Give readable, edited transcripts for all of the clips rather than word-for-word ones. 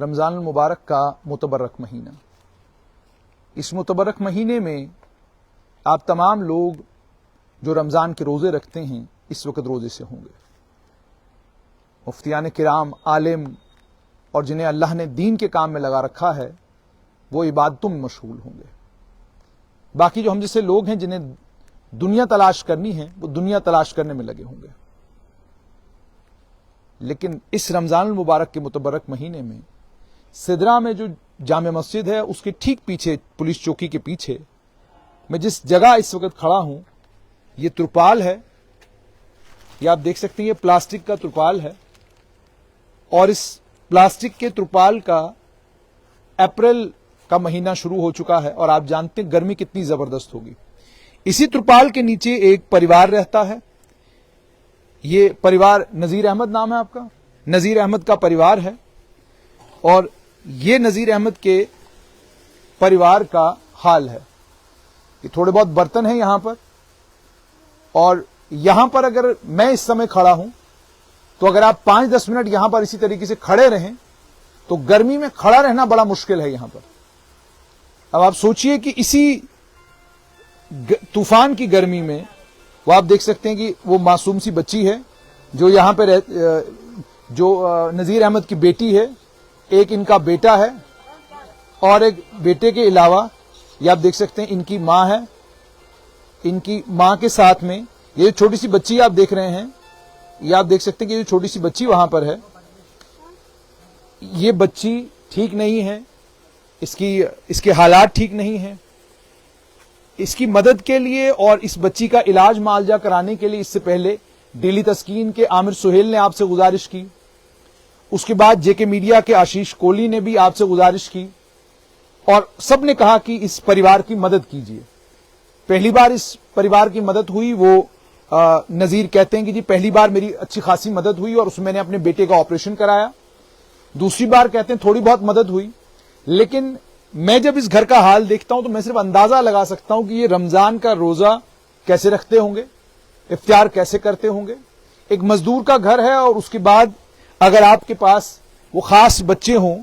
رمضان المبارک کا متبرک مہینہ. اس متبرک مہینے میں آپ تمام لوگ جو رمضان کے روزے رکھتے ہیں اس وقت روزے سے ہوں گے. مفتیان کرام، عالم اور جنہیں اللہ نے دین کے کام میں لگا رکھا ہے وہ عبادتوں میں مشغول ہوں گے. باقی جو ہم جیسے لوگ ہیں جنہیں دنیا تلاش کرنی ہے وہ دنیا تلاش کرنے میں لگے ہوں گے. لیکن اس رمضان المبارک کے متبرک مہینے میں سدرا میں جو جامع مسجد ہے اس کے ٹھیک پیچھے، پولیس چوکی کے پیچھے، میں جس جگہ اس وقت کھڑا ہوں یہ ترپال ہے. یہ آپ دیکھ سکتے ہیں یہ پلاسٹک کا ترپال ہے، اور اس پلاسٹک کے ترپال کا اپریل کا مہینہ شروع ہو چکا ہے اور آپ جانتے ہیں گرمی کتنی زبردست ہوگی. اسی ترپال کے نیچے ایک پریوار رہتا ہے. یہ پریوار نذیر احمد نام ہے آپ کا، نذیر احمد کا پریوار ہے. اور یہ نذیر احمد کے پریوار کا حال ہے. یہ تھوڑے بہت برتن ہیں یہاں پر، اور یہاں پر اگر میں اس سمے کھڑا ہوں تو اگر آپ 5-10 منٹ یہاں پر اسی طریقے سے کھڑے رہیں تو گرمی میں کھڑا رہنا بڑا مشکل ہے یہاں پر. اب آپ سوچئے کہ اسی طوفان کی گرمی میں وہ آپ دیکھ سکتے ہیں کہ وہ معصوم سی بچی ہے جو یہاں پہ جو نذیر احمد کی بیٹی ہے، ایک ان کا بیٹا ہے، اور ایک بیٹے کے علاوہ یہ آپ دیکھ سکتے ہیں ان کی ماں ہے. ان کی ماں کے ساتھ میں یہ چھوٹی سی بچی آپ دیکھ رہے ہیں، یہ آپ دیکھ سکتے ہیں کہ یہ چھوٹی سی بچی وہاں پر ہے. یہ بچی ٹھیک نہیں ہے، اس کے حالات ٹھیک نہیں ہیں. اس کی مدد کے لیے اور اس بچی کا علاج معالجہ کرانے کے لیے اس سے پہلے ڈیلی تسکین کے عامر سہیل نے آپ سے گزارش کی. اس کے بعد جے کے میڈیا کے آشیش کولی نے بھی آپ سے گزارش کی، اور سب نے کہا کہ اس پریوار کی مدد کیجیے. پہلی بار اس پریوار کی مدد ہوئی، وہ نذیر کہتے ہیں کہ جی پہلی بار میری اچھی خاصی مدد ہوئی اور اس میں نے اپنے بیٹے کا آپریشن کرایا. دوسری بار کہتے ہیں تھوڑی بہت مدد ہوئی. لیکن میں جب اس گھر کا حال دیکھتا ہوں تو میں صرف اندازہ لگا سکتا ہوں کہ یہ رمضان کا روزہ کیسے رکھتے ہوں گے، افطار کیسے کرتے ہوں گے. ایک مزدور کا گھر ہے، اور اس کے بعد اگر آپ کے پاس وہ خاص بچے ہوں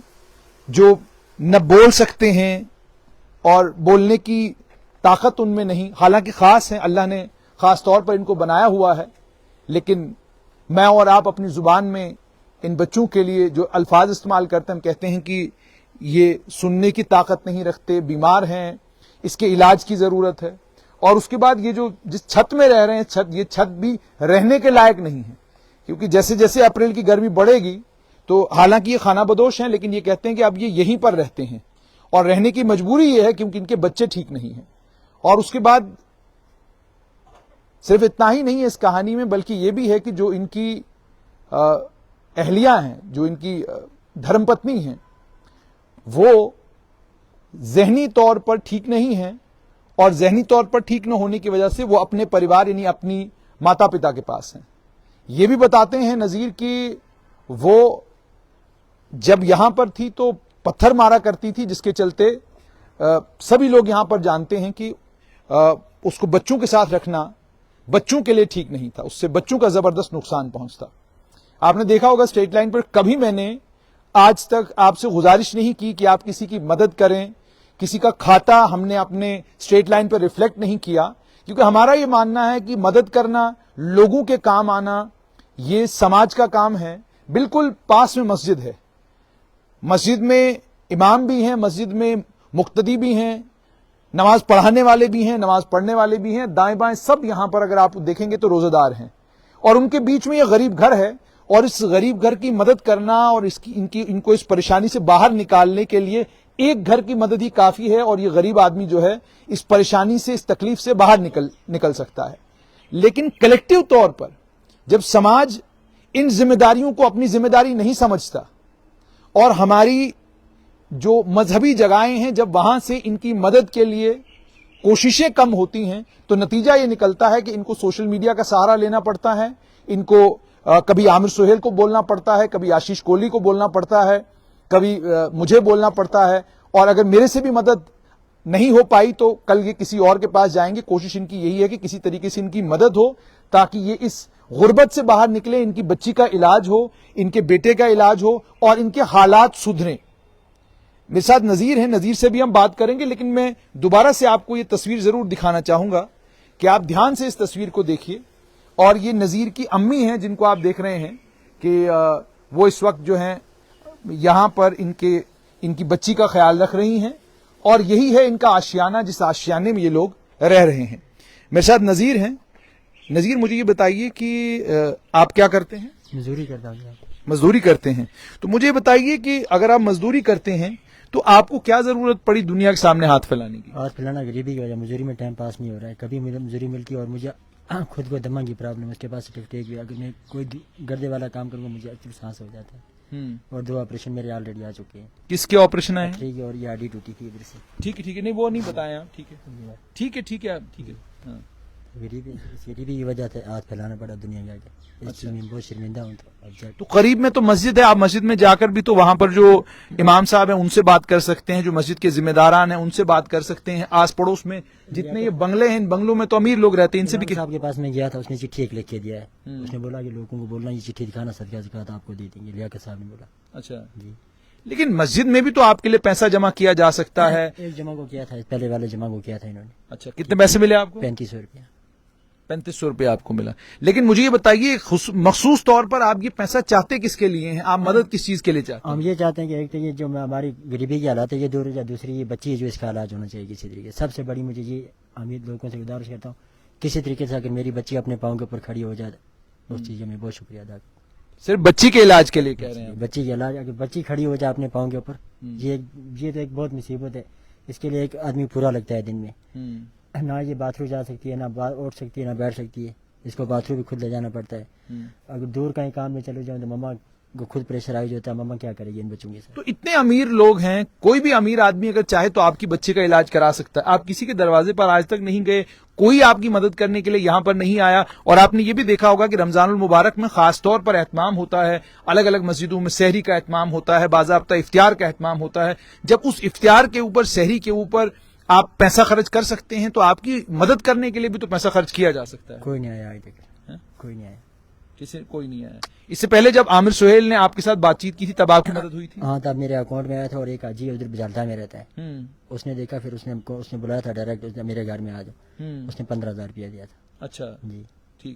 جو نہ بول سکتے ہیں اور بولنے کی طاقت ان میں نہیں، حالانکہ خاص ہیں، اللہ نے خاص طور پر ان کو بنایا ہوا ہے، لیکن میں اور آپ اپنی زبان میں ان بچوں کے لیے جو الفاظ استعمال کرتے ہیں، ہم کہتے ہیں کہ یہ سننے کی طاقت نہیں رکھتے، بیمار ہیں، اس کے علاج کی ضرورت ہے. اور اس کے بعد یہ جو جس چھت میں رہ رہے ہیں، یہ چھت بھی رہنے کے لائق نہیں ہے، کیونکہ جیسے جیسے اپریل کی گرمی بڑھے گی تو حالانکہ یہ خانہ بدوش ہیں لیکن یہ کہتے ہیں کہ اب یہ یہیں پر رہتے ہیں، اور رہنے کی مجبوری یہ ہے کیونکہ ان کے بچے ٹھیک نہیں ہیں. اور اس کے بعد صرف اتنا ہی نہیں ہے اس کہانی میں، بلکہ یہ بھی ہے کہ جو ان کی اہلیہ ہیں، جو ان کی دھرم پتنی ہیں، وہ ذہنی طور پر ٹھیک نہیں ہیں، اور ذہنی طور پر ٹھیک نہ ہونے کی وجہ سے وہ اپنے پریوار یعنی اپنی ماتا پتا کے پاس ہیں. یہ بھی بتاتے ہیں نذیر کہ وہ جب یہاں پر تھی تو پتھر مارا کرتی تھی، جس کے چلتے سبھی لوگ یہاں پر جانتے ہیں کہ اس کو بچوں کے ساتھ رکھنا بچوں کے لیے ٹھیک نہیں تھا، اس سے بچوں کا زبردست نقصان پہنچتا. آپ نے دیکھا ہوگا اسٹریٹ لائن پر کبھی میں نے آج تک آپ سے گزارش نہیں کی کہ آپ کسی کی مدد کریں، کسی کا کھاتا ہم نے اپنے اسٹریٹ لائن پر ریفلیکٹ نہیں کیا، کیونکہ ہمارا یہ ماننا ہے کہ مدد کرنا، لوگوں کے کام آنا، یہ سماج کا کام ہے. بالکل پاس میں مسجد ہے، مسجد میں امام بھی ہیں، مسجد میں مقتدی بھی ہیں، نماز پڑھانے والے بھی ہیں، نماز پڑھنے والے بھی ہیں، دائیں بائیں سب یہاں پر اگر آپ دیکھیں گے تو روزہ دار ہیں. اور ان کے بیچ میں یہ غریب گھر ہے، اور اس غریب گھر کی مدد کرنا اور ان کو اس پریشانی سے باہر نکالنے کے لیے ایک گھر کی مدد ہی کافی ہے، اور یہ غریب آدمی جو ہے اس پریشانی سے، اس تکلیف سے باہر نکل سکتا ہے. لیکن کلیکٹیو طور پر جب سماج ان ذمہ داریوں کو اپنی ذمہ داری نہیں سمجھتا، اور ہماری جو مذہبی جگہیں ہیں جب وہاں سے ان کی مدد کے لیے کوششیں کم ہوتی ہیں، تو نتیجہ یہ نکلتا ہے کہ ان کو سوشل میڈیا کا سہارا لینا پڑتا ہے. ان کو کبھی عامر سہیل کو بولنا پڑتا ہے، کبھی آشیش کولی کو بولنا پڑتا ہے، کبھی مجھے بولنا پڑتا ہے. اور اگر میرے سے بھی مدد نہیں ہو پائی تو کل یہ کسی اور کے پاس جائیں گے. کوشش ان کی یہی ہے کہ کسی طریقے سے ان کی مدد ہو تاکہ یہ اس غربت سے باہر نکلے، ان کی بچی کا علاج ہو، ان کے بیٹے کا علاج ہو، اور ان کے حالات سدھریں. میرے ساتھ نذیر ہیں, نذیر سے بھی ہم بات کریں گے, لیکن میں دوبارہ سے آپ کو یہ تصویر ضرور دکھانا چاہوں گا کہ آپ دھیان سے اس تصویر کو دیکھیے. اور یہ نذیر کی امی ہیں جن کو آپ دیکھ رہے ہیں کہ وہ اس وقت جو ہیں یہاں پر ان کی بچی کا خیال رکھ رہی ہیں, اور یہی ہے ان کا آشیانہ جس آشیانے میں یہ لوگ رہ رہے ہیں. میرے ساتھ نذیر ہیں. نذیر, مجھے یہ بتائیے کہ آپ کیا کرتے ہیں؟ مزدوری کرتا ہوں. مزدوری کرتے ہیں. تو مجھے بتائیے کہ اگر آپ مزدوری کرتے ہیں تو آپ کو کیا ضرورت پڑی دنیا کے سامنے ہاتھ پھیلانے کی؟ ہاتھ پھیلانا غریبی کی وجہ, مزدوری میں ٹائم پاس نہیں ہو رہا ہے. کبھی مجھے مزدوری ملتی ہے اور مجھے خود کو دمہ کی پرابلم, اس کے پاس سرٹیفکیٹ بھی, اگر میں کوئی گردے والا کام کروں گا مجھے اچھی سانس ہو جاتا ہے. اور 2 آپریشن میرے آلریڈی آ چکے ہیں. کس کے آپریشن آئے ہیں؟ ٹھیک ہے, اور یہ ہڈی ٹوٹی تھی ادھر سے. ٹھیک ہے, نہیں وہ نہیں بتائیں آپ. ٹھیک ہے, ٹھیک ہے, ٹھیک ہے, ٹھیک ہے. ہاں, غریبی کی وجہ سے ہاتھ پھیلانا پڑا دنیا کے آگے. اس میں بہت شرمندہ ہوں. تو قریب میں تو مسجد ہے, آپ مسجد میں جا کر بھی تو وہاں پر جو امام صاحب ہیں ان سے بات کر سکتے ہیں, جو مسجد کے ذمہ داران ہیں ان سے بات کر سکتے ہیں. آس پڑوس میں جتنے یہ بنگلے ہیں ان بنگلوں میں تو امیر لوگ رہتے ہیں, ان سے بھی. صاحب کے پاس میں گیا تھا, اس نے چٹھی ایک لکھ کے دیا ہے. اس نے بولا کہ لوگوں کو بولنا یہ چٹھی دکھانا, صدقہ زکات آپ کو دے دیں گے. لیاقت صاحب نے بولا. اچھا جی, لیکن مسجد میں بھی تو آپ کے لیے پیسہ جمع کیا جا سکتا ہے. ایک جمع کو کیا تھا, پہلے والے جمع کو کیا تھا انہوں نے. اچھا, کتنے پیسے ملے آپ کو؟ 3500 روپیہ. 3500 روپے آپ کو ملا. لیکن مجھے یہ بتائیے مخصوص طور پر آپ یہ پیسہ چاہتے کس کے لیے ہیں؟ آپ مدد کس چیز کے لیے چاہتے ہیں؟ ہم یہ چاہتے ہیں کہ ایک تو یہ جو ہماری غریبی کی حالات ہے یہ دور ہو جائے, دوسری یہ بچی ہے جو اس کا علاج ہونا چاہیے کسی طریقے. سب سے بڑی مجھے یہ امیر لوگوں سے گزارش کرتا ہوں کسی طریقے سے اگر میری بچی اپنے پاؤں کے اوپر کھڑی ہو جائے, اس چیز میں بہت شکریہ ادا کرتا ہوں. صرف بچی کے علاج کے لیے کہہ رہے ہیں؟ بچی کے علاج, اگر بچی کھڑی ہو جائے اپنے پاؤں کے اوپر, یہ تو ایک بہت مصیبت ہے. اس کے لیے ایک آدمی پورا لگتا ہے دن میں. نہ یہ باتھ روم جا سکتی ہے, نہ اٹھ سکتی ہے, نہ بیٹھ سکتی ہے. اس کو باتھ روم بھی خود لے جانا پڑتا ہے. اگر دور کہیں کام میں چلے جاؤں تو مما کو خود پریشر آئی ہوتا ہے, مما کیا کرے گی ان بچوں کے ساتھ. تو اتنے امیر لوگ ہیں, کوئی بھی امیر آدمی اگر چاہے تو آپ کی بچے کا علاج کرا سکتا ہے. آپ کسی کے دروازے پر آج تک نہیں گئے, کوئی آپ کی مدد کرنے کے لیے یہاں پر نہیں آیا. اور آپ نے یہ بھی دیکھا ہوگا کہ رمضان المبارک میں خاص طور پر اہتمام ہوتا ہے, الگ الگ مسجدوں میں سحری کا اہتمام ہوتا ہے, باضابطہ افطار کا اہتمام ہوتا ہے. جب اس افطار کے اوپر, سحری کے اوپر آپ پیسہ خرچ کر سکتے ہیں تو آپ کی مدد کرنے کے لیے بھی تو پیسہ خرچ کیا جا سکتا ہے. کوئی نہیں آیا آج تک, کوئی نہیں آیا. کوئی نہیں آیا. اس سے پہلے جب عامر سہیل نے آپ کے ساتھ بات چیت کی تھی تب آپ کی مدد ہوئی تھی؟ ہاں, تب میرے اکاؤنٹ میں آیا تھا. اور ایک حاجی ادھر بجالتا میں رہتا ہے, اس نے دیکھا, پھر اس نے بلایا تھا ڈائریکٹ میرے گھر میں آ جاؤ. اس نے 15,000 روپیہ دیا تھا. اچھا جی, ٹھیک.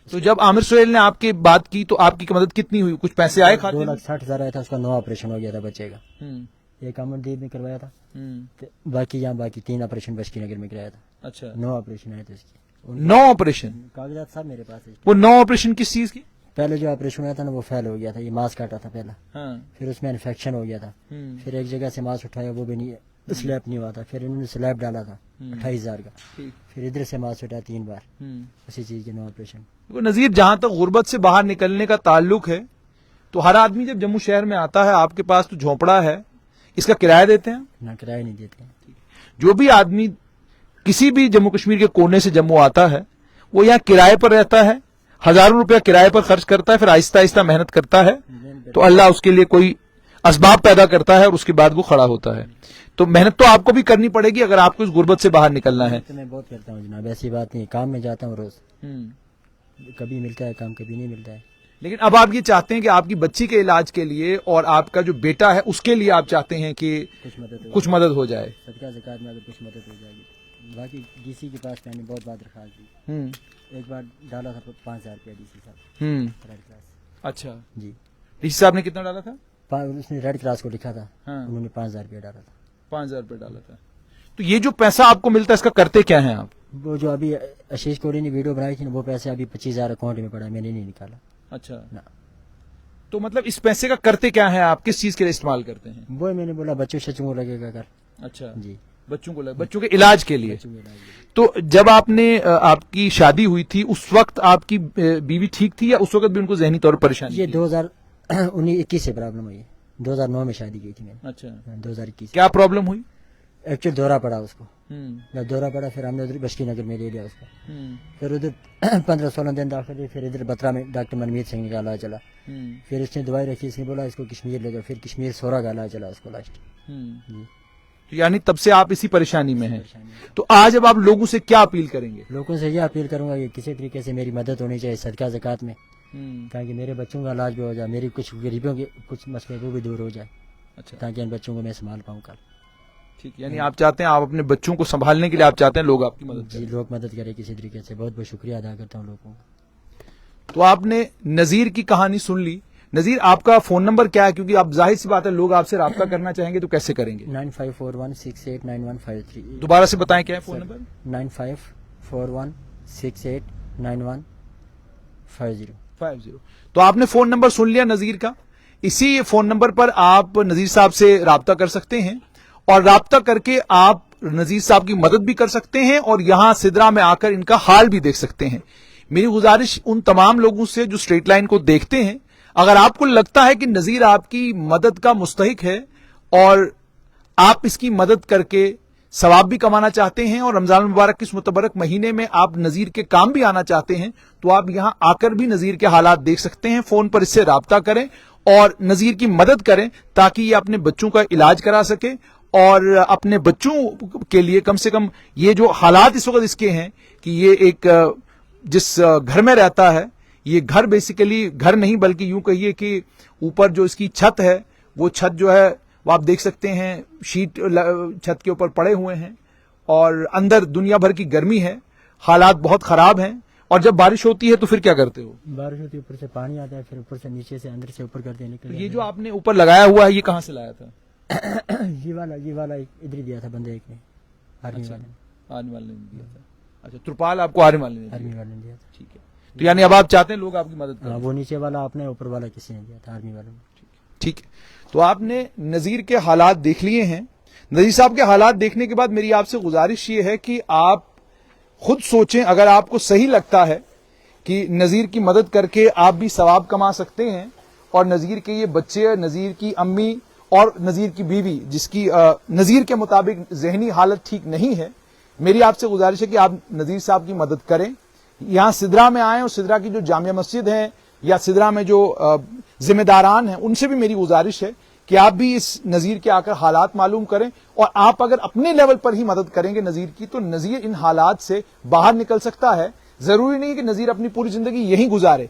تو جب عامر سہیل نے آپ کی بات کی تو آپ کی مدد کتنی ہوئی؟ کچھ پیسے آئے کھاتے میں؟ 2,60,000 آیا تھا. اس کا 9 آپریشن ہو گیا تھا بچے کا. ایک امر دیو میں کروایا تھا, باقی 3 آپریشن بشکی نگر میں کرایا تھا. اچھا, 9 آپریشن آئے تھے اس کے. 9 آپریشن؟ کاغذات سب میرے پاس ہے. وہ 9 آپریشن کس چیز کی؟ پہلے جو آپریشن ہوا تھا نا وہ فیل ہو گیا تھا, یہ ماس کاٹا تھا پہلا, پھر اس میں انفیکشن ہو گیا تھا. پھر ایک جگہ سے ماس اٹھایا, وہ بھی نہیں, سلیب نہیں ہوا تھا. پھر انہوں نے سلیب ڈالا تھا 28,000 کا. پھر ادھر سے ماس اٹھایا 3 بار, اسی چیز کے 9 آپریشن. نذیر, جہاں تک غربت سے باہر نکلنے کا تعلق ہے تو ہر آدمی جب جموں شہر میں آتا ہے, آپ کے پاس تو جھونپڑا ہے, اس کا کرایہ دیتے ہیں؟ نہ, کرایہ نہیں دیتے ہیں. جو بھی آدمی کسی بھی جموں کشمیر کے کونے سے جموں آتا ہے وہ یہاں کرائے پر رہتا ہے, ہزاروں روپیہ کرائے پر خرچ کرتا ہے, پھر آہستہ آہستہ محنت کرتا ہے تو اللہ اس کے لیے کوئی اسباب پیدا کرتا ہے اور اس کے بعد وہ کھڑا ہوتا ہے. تو محنت تو آپ کو بھی کرنی پڑے گی اگر آپ کو اس غربت سے باہر نکلنا ہے. میں بہت کرتا ہوں جناب, ایسی بات نہیں. کام میں جاتا ہوں روز, کبھی ملتا ہے کام, کبھی نہیں ملتا ہے. لیکن اب آپ یہ چاہتے ہیں کہ آپ کی بچی کے علاج کے لیے اور آپ کا جو بیٹا ہے اس کے لیے آپ چاہتے ہیں کہ کچھ مدد ہو جائے. صدقہ زکات میں اگر کچھ مدد ہو جائے گی. باقی ڈی سی کے پاس میں نے بہت بات درخواست دی. ایک بار ڈالا تھا 5,000 روپیہ ڈی سی صاحب, ریڈ کراس. اچھا جی, ڈی سی صاحب نے کتنا ڈالا تھا؟ اس نے ریڈ کراس کو لکھا تھا, انہوں نے 5,000 روپیہ ڈالا تھا. 5,000 روپے ڈالا تھا. تو یہ جو پیسہ آپ کو ملتا ہے اس کا کرتے کیا ہیں آپ؟ وہ جو ابھی آشیش کوہلی نے ویڈیو بنائی تھی نا, وہ پیسے ابھی 25,000 اکاؤنٹ میں پڑا, میں نے نہیں نکالا. اچھا, تو مطلب اس پیسے کا کرتے کیا ہیں آپ, کس چیز کے لیے استعمال کرتے ہیں؟ وہ میں نے بولا بچوں شچوں کو لگے گا کر. اچھا جی, بچوں کے علاج کے لیے. تو جب آپ کی شادی ہوئی تھی اس وقت آپ کی بیوی ٹھیک تھی یا اس وقت بھی ان کو ذہنی طور پر پریشانی؟ یہ 2019-21 سے پرابلم ہوئی. 2009 میں شادی کی تھی میں نے. اچھا, 2021. کیا پرابلم ہوئی؟ ایکچوئل دورہ پڑا اس کو. جب دورہ پڑا پھر ہم نے ادھر بشکی نگر میں لے لیا اس کو. پھر ادھر 15-16 دن داخل ہوئے. پھر ادھر بترا میں ڈاکٹر منمیت سنگھ کا علاج چلا. پھر اس نے دوائی رکھی, اس نے بولا اس کو کشمیر لے جاؤ. پھر کشمیر سورا کا علاج چلا اس کو لاسٹ. یعنی تب سے آپ اسی پریشانی میں ہیں. تو آج اب آپ لوگوں سے کیا اپیل کریں گے؟ لوگوں سے یہ اپیل کروں گا کہ کسی طریقے سے میری مدد ہونی چاہیے صدقہ زکات میں, تاکہ میرے بچوں کا علاج بھی ہو جائے, میری کچھ غریبوں کے کچھ مسئلے وہ بھی دور ہو جائے. اچھا تاکہ ان بچوں کو میں سنبھال پاؤں کل. ٹھیک, یعنی آپ چاہتے ہیں, آپ اپنے بچوں کو سنبھالنے کے لیے آپ چاہتے ہیں لوگ آپ کی مدد جی کریں. لوگ مدد کرے کسی طریقے سے. بہت بہت شکریہ ادا کرتا ہوں لوگوں کا. تو آپ نے نذیر کی کہانی سن لی. نذیر, آپ کا فون نمبر کیا ہے؟ کیونکہ آپ ظاہر سی بات ہے لوگ آپ سے رابطہ کرنا چاہیں گے تو کیسے کریں گے؟ 9541689153. دوبارہ سے بتائیں کیا ہے فون نمبر؟ 9541689150. تو آپ نے فون نمبر سن لیا نذیر کا. اسی فون نمبر پر آپ نذیر صاحب سے رابطہ کر سکتے ہیں, اور رابطہ کر کے آپ نذیر صاحب کی مدد بھی کر سکتے ہیں, اور یہاں سدرا میں آ کر ان کا حال بھی دیکھ سکتے ہیں. میری گزارش ان تمام لوگوں سے جو اسٹریٹ لائن کو دیکھتے ہیں, اگر آپ کو لگتا ہے کہ نذیر آپ کی مدد کا مستحق ہے اور آپ اس کی مدد کر کے ثواب بھی کمانا چاہتے ہیں, اور رمضان المبارک کے اس متبرک مہینے میں آپ نذیر کے کام بھی آنا چاہتے ہیں, تو آپ یہاں آ کر بھی نذیر کے حالات دیکھ سکتے ہیں. فون پر اس سے رابطہ کریں اور نذیر کی مدد کریں تاکہ یہ اپنے بچوں کا علاج کرا سکے, اور اپنے بچوں کے لیے کم سے کم یہ جو حالات اس وقت اس کے ہیں کہ یہ ایک جس گھر میں رہتا ہے, یہ گھر بیسیکلی گھر نہیں بلکہ یوں کہیے کہ اوپر جو اس کی چھت ہے وہ چھت جو ہے وہ آپ دیکھ سکتے ہیں شیٹ چھت کے اوپر پڑے ہوئے ہیں, اور اندر دنیا بھر کی گرمی ہے, حالات بہت خراب ہیں. اور جب بارش ہوتی ہے تو پھر کیا کرتے ہو؟ بارش ہوتی ہے, اوپر سے پانی آتا ہے, پھر اوپر سے نیچے سے اندر سے اوپر کرتے نکل. یہ جو آپ نے اوپر لگایا ہوا ہے یہ کہاں سے لایا تھا؟ یہ والا ادھر ہی دیا تھا بندے ایک نے, آرمی والے نے. آرمی والے نے دیا تھا. اچھا, ترپال آپ کو آرمی والے نے آرمی دیا. والے نے دیا تھا. ٹھیک ہے, تو یعنی اب آپ چاہتے ہیں لوگ آپ کی مدد کریں. وہ نیچے والا آپ نے, اوپر والا کسی نے دیا تھا, آرمی والوں نے. ٹھیک ہے, تو آپ نے نذیر کے حالات دیکھ لیے ہیں. نذیر صاحب کے حالات دیکھنے کے بعد میری آپ سے گزارش یہ ہے کہ آپ خود سوچیں, اگر آپ کو صحیح لگتا ہے کہ نذیر کی مدد کر کے آپ بھی ثواب کما سکتے ہیں, اور نذیر کے یہ بچے, نذیر کی امی اور نذیر کی بیوی جس کی نذیر کے مطابق ذہنی حالت ٹھیک نہیں ہے, میری آپ سے گزارش ہے کہ آپ نذیر صاحب کی مدد کریں. یہاں سدرا میں آئیں, اور سدرا کی جو جامع مسجد ہے یا سدرا میں جو ذمہ داران ہیں ان سے بھی میری گزارش ہے کہ آپ بھی اس نذیر کے آ کر حالات معلوم کریں, اور آپ اگر اپنے لیول پر ہی مدد کریں گے نذیر کی تو نذیر ان حالات سے باہر نکل سکتا ہے. ضروری نہیں کہ نذیر اپنی پوری زندگی یہیں گزارے,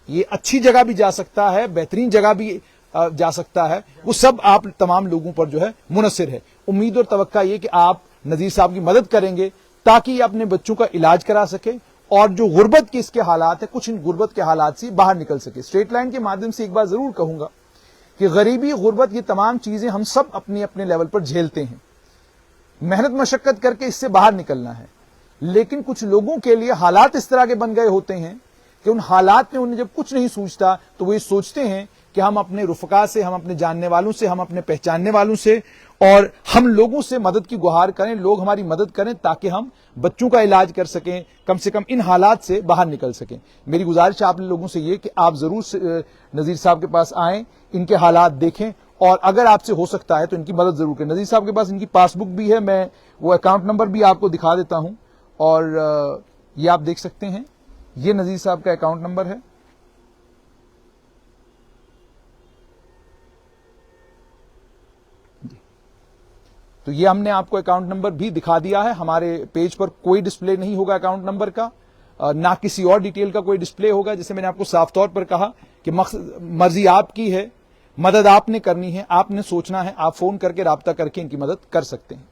یہ اچھی جگہ بھی جا سکتا ہے, بہترین جگہ بھی جا سکتا ہے, وہ سب آپ تمام لوگوں پر جو ہے منحصر ہے. امید اور توقع یہ کہ آپ نذیر صاحب کی مدد کریں گے تاکہ یہ اپنے بچوں کا علاج کرا سکے, اور جو غربت کے اس کے حالات ہیں کچھ ان غربت کے حالات سے باہر نکل سکے. اسٹریٹ لائن کے مادھیم سے ایک بات ضرور کہوں گا کہ غریبی, غربت, یہ تمام چیزیں ہم سب اپنے اپنے لیول پر جھیلتے ہیں, محنت مشقت کر کے اس سے باہر نکلنا ہے. لیکن کچھ لوگوں کے لیے حالات اس طرح کے بن گئے ہوتے ہیں کہ ان حالات میں انہیں جب کچھ نہیں سوچتا تو وہ یہ سوچتے ہیں کہ ہم اپنے رفقا سے, ہم اپنے جاننے والوں سے, ہم اپنے پہچاننے والوں سے اور ہم لوگوں سے مدد کی گہار کریں, لوگ ہماری مدد کریں تاکہ ہم بچوں کا علاج کر سکیں, کم سے کم ان حالات سے باہر نکل سکیں. میری گزارش ہے آپ لوگوں سے یہ کہ آپ ضرور نذیر صاحب کے پاس آئیں, ان کے حالات دیکھیں, اور اگر آپ سے ہو سکتا ہے تو ان کی مدد ضرور کریں. نذیر صاحب کے پاس ان کی پاس بک بھی ہے, میں وہ اکاؤنٹ نمبر بھی آپ کو دکھا دیتا ہوں, اور یہ آپ دیکھ سکتے ہیں, یہ نذیر صاحب کا اکاؤنٹ نمبر ہے. تو یہ ہم نے آپ کو اکاؤنٹ نمبر بھی دکھا دیا ہے. ہمارے پیج پر کوئی ڈسپلے نہیں ہوگا اکاؤنٹ نمبر کا, نہ کسی اور ڈیٹیل کا کوئی ڈسپلے ہوگا. جیسے میں نے آپ کو صاف طور پر کہا کہ مرضی آپ کی ہے, مدد آپ نے کرنی ہے, آپ نے سوچنا ہے, آپ فون کر کے رابطہ کر کے ان کی مدد کر سکتے ہیں.